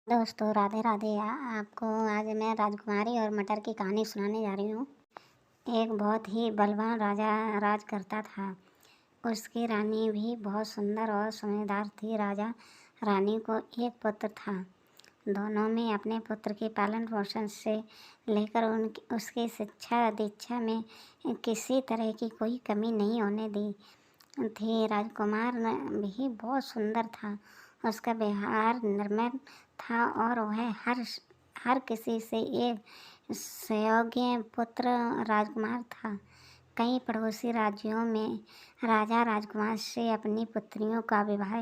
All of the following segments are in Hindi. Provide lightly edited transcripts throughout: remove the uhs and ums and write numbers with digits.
दोस्तों राधे राधे। आपको आज मैं राजकुमारी और मटर की कहानी सुनाने जा रही हूँ। एक बहुत ही बलवान राजा राज करता था। उसकी रानी भी बहुत सुंदर और समझदार थी। राजा रानी को एक पुत्र था। दोनों में अपने पुत्र के पालन पोषण से लेकर उसकी शिक्षा दीक्षा में किसी तरह की कोई कमी नहीं होने दी थी। राजकुमार भी बहुत सुंदर था। उसका व्यवहार निर्मल था और वह हर किसी से एक सुयोग्य पुत्र राजकुमार था। कई पड़ोसी राज्यों में राजा राजकुमार से अपनी पुत्रियों का विवाह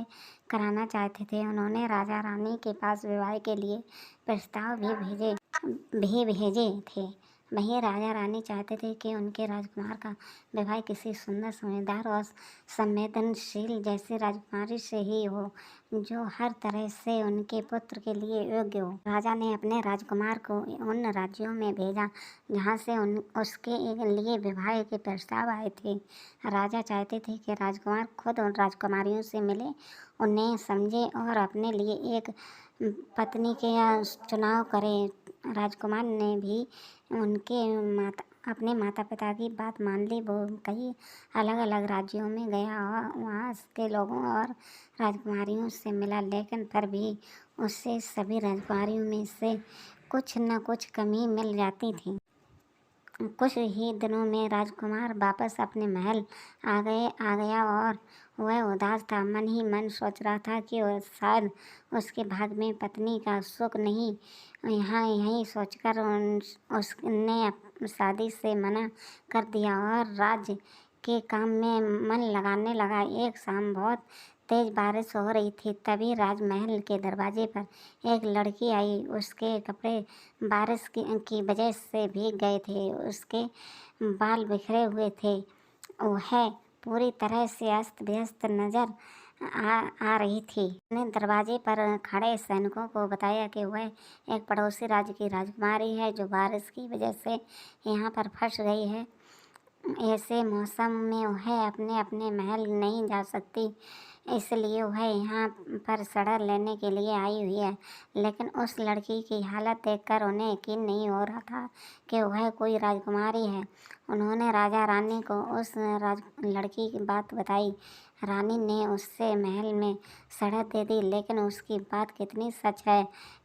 कराना चाहते थे। उन्होंने राजा रानी के पास विवाह के लिए प्रस्ताव भी भेजे थे। वहीं राजा रानी चाहते थे कि उनके राजकुमार का विवाह किसी सुंदर, समझदार और संवेदनशील जैसी राजकुमारी से ही हो, जो हर तरह से उनके पुत्र के लिए योग्य हो। राजा ने अपने राजकुमार को उन राज्यों में भेजा जहाँ से उसके लिए विवाह के प्रस्ताव आए थे। राजा चाहते थे कि राजकुमार खुद उन राजकुमारियों से मिले, उन्हें समझे और अपने लिए एक पत्नी के चुनाव करे। राजकुमार ने भी अपने माता पिता की बात मान ली। वो कई अलग अलग राज्यों में गया और वहाँ के लोगों और राजकुमारियों से मिला, लेकिन फिर भी उससे सभी राजकुमारियों में से कुछ न कुछ कमी मिल जाती थी। कुछ ही दिनों में राजकुमार वापस अपने महल आ गया और वह उदास था। मन ही मन सोच रहा था कि शायद उसके भाग्य में पत्नी का सुख नहीं। यही सोचकर उसने शादी से मना कर दिया और राज्य के काम में मन लगाने लगा। एक शाम बहुत तेज बारिश हो रही थी। तभी राजमहल के दरवाजे पर एक लड़की आई। उसके कपड़े बारिश की वजह से भीग गए थे। उसके बाल बिखरे हुए थे। वह पूरी तरह से अस्त व्यस्त नजर आ रही थी। उसने दरवाजे पर खड़े सैनिकों को बताया कि वह एक पड़ोसी राज्य की राजकुमारी है जो बारिश की वजह से यहाँ पर फंस गई है। ऐसे मौसम में वह अपने महल नहीं जा सकती, इसलिए वह यहाँ पर शरण लेने के लिए आई हुई है। लेकिन उस लड़की की हालत देखकर उन्हें यकीन नहीं हो रहा था कि वह कोई राजकुमारी है। उन्होंने राजा रानी को उस लड़की की बात बताई। रानी ने उससे महल में शरण दे दी, लेकिन उसकी बात कितनी सच है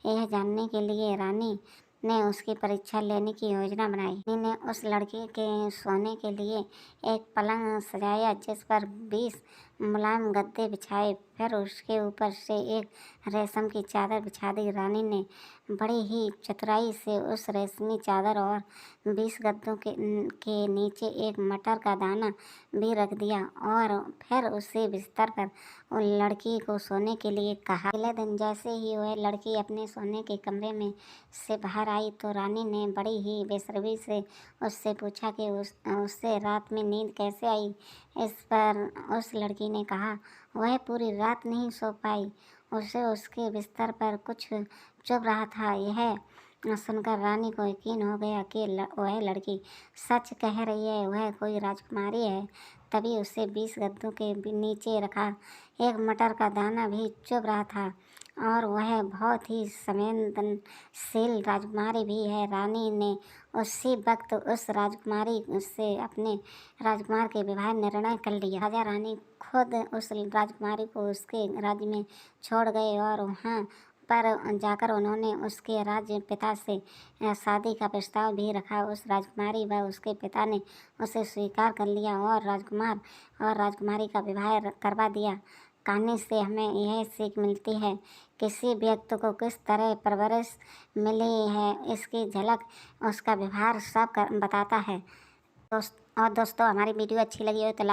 यह जानने के लिए रानी ने उसकी परीक्षा लेने की योजना बनाई। रानी ने उस लड़के के सोने के लिए एक पलंग सजाया जिस पर 20 मुलायम गद्दे बिछाए। फिर उसके ऊपर से एक रेशम की चादर बिछा दी। रानी ने बड़ी ही चतुराई से उस रेशमी चादर और 20 गद्दों के नीचे एक मटर का दाना भी रख दिया और फिर उसे बिस्तर पर उन लड़की को सोने के लिए कहा। अगले दिन जैसे ही वह लड़की अपने सोने के कमरे में से बाहर आई तो रानी ने बड़ी ही बेसब्री से उससे पूछा कि उससे रात में नींद कैसे आई। इस पर उस लड़की ने कहा वह पूरी रात नहीं सो पाई, उसे उसके बिस्तर पर कुछ चुभ रहा था। यह सुनकर रानी को यकीन हो गया कि वह लड़की सच कह रही है, वह कोई राजकुमारी है। तभी उसे 20 गद्दों के नीचे रखा एक मटर का दाना भी चुभ रहा था और वह बहुत ही संवेदनशील राजकुमारी भी है। रानी ने उसी वक्त उस राजकुमारी से अपने राजकुमार के विवाह निर्णय कर लिया। राजा रानी खुद उस राजकुमारी को उसके राज्य में छोड़ गए और वहाँ पर जाकर उन्होंने उसके राज्य पिता से शादी का प्रस्ताव भी रखा। उस राजकुमारी व उसके पिता ने उसे स्वीकार कर लिया और राजकुमार और राजकुमारी का विवाह करवा दिया। कहानी से हमें यह सीख मिलती है, किसी व्यक्ति को किस तरह परवरिश मिली है इसकी झलक उसका व्यवहार सब बताता है। दोस्तों हमारी वीडियो अच्छी लगी हो तो लाइक